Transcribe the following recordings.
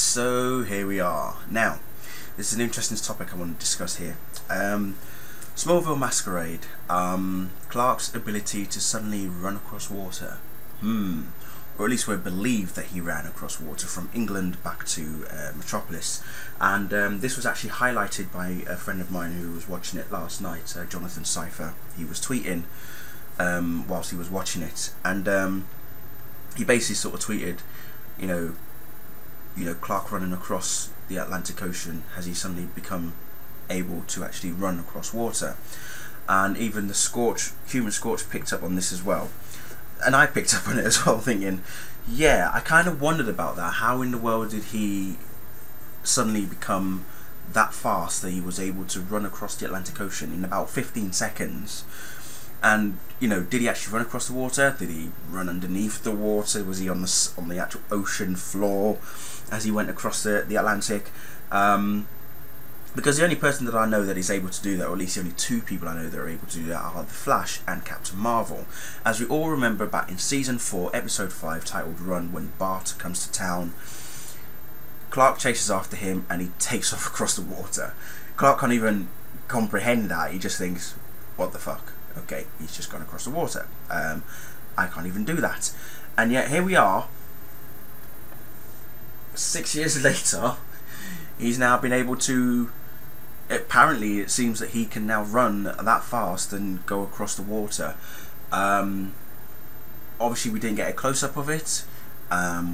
So here we are. Now, this is an interesting topic I want to discuss here. Smallville Masquerade. Clark's ability to suddenly run across water. Or at least we're believed that he ran across water from England back to Metropolis. And this was actually highlighted by a friend of mine who was watching it last night, Jonathan Cypher. He was tweeting whilst he was watching it. And he basically sort of tweeted, you know, Clark running across the Atlantic Ocean, has he suddenly become able to actually run across water? And even the Human Scorch picked up on this as well. And I picked up on it as well, thinking, yeah, I kind of wondered about that. How in the world did he suddenly become that fast that he was able to run across the Atlantic Ocean in about 15 seconds? And, did he actually run across the water? Did he run underneath the water? Was he on the actual ocean floor as he went across the Atlantic? Because the only person that I know that is able to do that, or at least the only two people I know that are able to do that, are The Flash and Captain Marvel. As we all remember back in Season 4, Episode 5, titled Run, when Bart comes to town, Clark chases after him and he takes off across the water. Clark can't even comprehend that. He just thinks, what the fuck? Okay, he's just gone across the water. I can't even do that. And yet here we are, 6 years later, he's now been able to, apparently it seems that he can now run that fast and go across the water. Obviously we didn't get a close-up of it,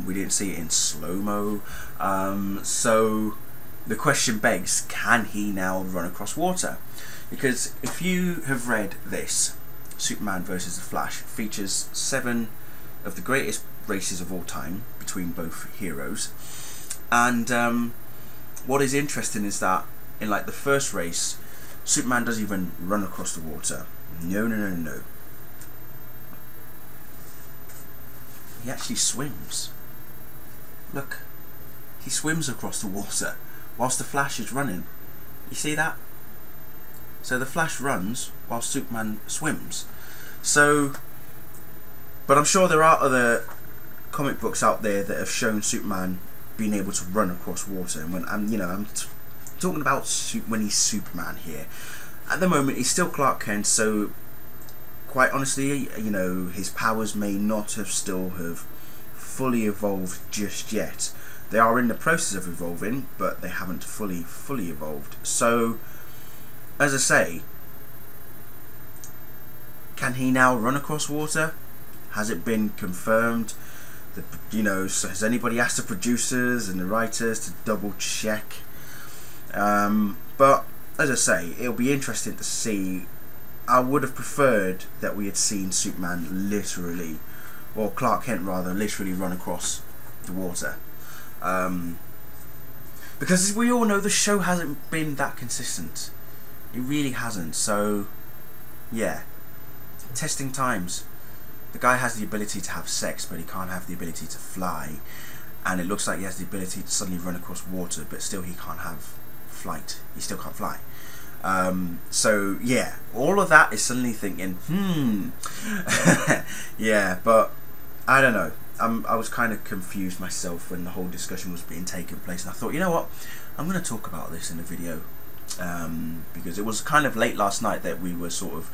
we didn't see it in slow-mo, so the question begs, can he now run across water? Because if you have read this, Superman vs. The Flash features 7 of the greatest races of all time between both heroes. And what is interesting is that in the first race, Superman doesn't even run across the water. No. He actually swims. Look, he swims across the water whilst the Flash is running. You see that? So the Flash runs while Superman swims. But I'm sure there are other comic books out there that have shown Superman being able to run across water. And when I'm talking about when he's Superman here. At the moment, he's still Clark Kent. So quite honestly, his powers may not have fully evolved just yet. They are in the process of evolving, but they haven't fully evolved. So, as I say, can he now run across water? Has it been confirmed? So has anybody asked the producers and the writers to double check? But as I say, it'll be interesting to see. I would have preferred that we had seen Superman literally, or Clark Kent rather, literally run across the water. Because as we all know, the show hasn't been that consistent. It really hasn't. So, yeah. Testing times. The guy has the ability to have sex, but he can't have the ability to fly. And it looks like he has the ability to suddenly run across water, but still he can't have flight. He still can't fly. So, yeah. All of that is suddenly thinking, yeah, but I don't know. I was kind of confused myself when the whole discussion was being taken place. And I thought, you know what? I'm going to talk about this in a video. Because it was kind of late last night that we were sort of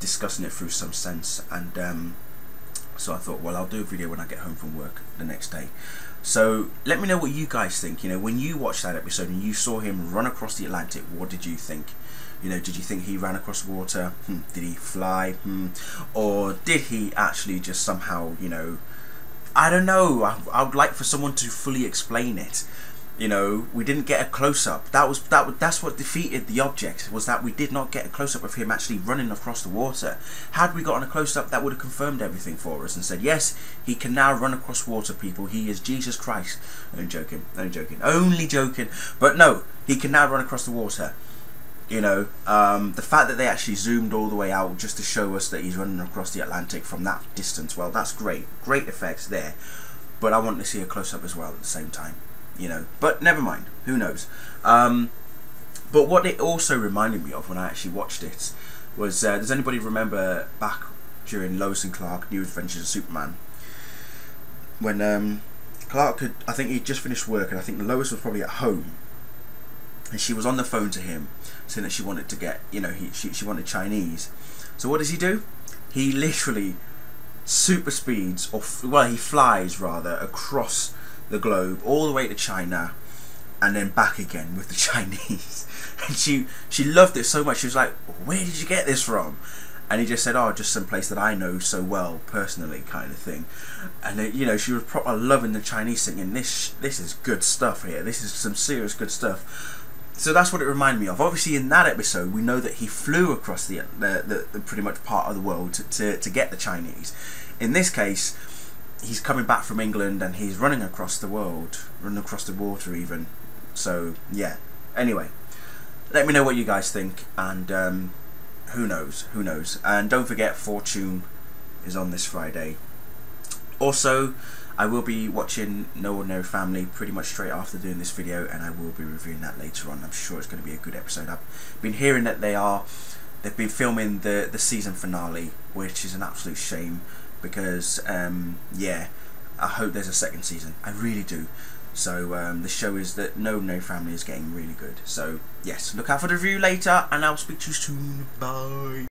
discussing it through some sense, and so I thought, well, I'll do a video when I get home from work the next day. So let me know what you guys think. When you watched that episode and you saw him run across the Atlantic, what did you think? Did you think he ran across water? Did he fly? Or did he actually just somehow, I don't know. I would like for someone to fully explain it. We didn't get a close-up. That's what defeated the object, was that we did not get a close-up of him actually running across the water. Had we gotten a close-up, that would have confirmed everything for us and said, yes, he can now run across water, people. He is Jesus Christ. Only joking. But no, he can now run across the water. The fact that they actually zoomed all the way out just to show us that he's running across the Atlantic from that distance, well, that's great. Great effects there. But I want to see a close-up as well at the same time. But never mind, who knows. But what it also reminded me of when I actually watched it was, does anybody remember back during Lois and Clark, New Adventures of Superman, when Clark had, I think he'd just finished work, and I think Lois was probably at home, and she was on the phone to him saying that she wanted to get, you know, she wanted Chinese. So what does he do? He literally super speeds, or well, he flies rather, across the globe all the way to China and then back again with the Chinese. And she loved it so much. She was like, where did you get this from? And he just said, oh, just some place that I know so well personally, kind of thing. And then, you know, she was proper loving the Chinese, thinking, this is good stuff here, this is some serious good stuff. So that's what it reminded me of. Obviously in that episode we know that he flew across the pretty much part of the world to get the Chinese. In this case, he's coming back from England and he's running across the world, running across the water even. So yeah, anyway, let me know what you guys think, and who knows. And don't forget, Fortune is on this Friday. Also, I will be watching No Ordinary Family pretty much straight after doing this video, and I will be reviewing that later on. I'm sure it's going to be a good episode. I've been hearing that they've been filming the season finale, which is an absolute shame, because yeah, I hope there's a second season. I really do. So the show is that No Ordinary Family is getting really good. So yes, look out for the review later, and I'll speak to you soon. Bye.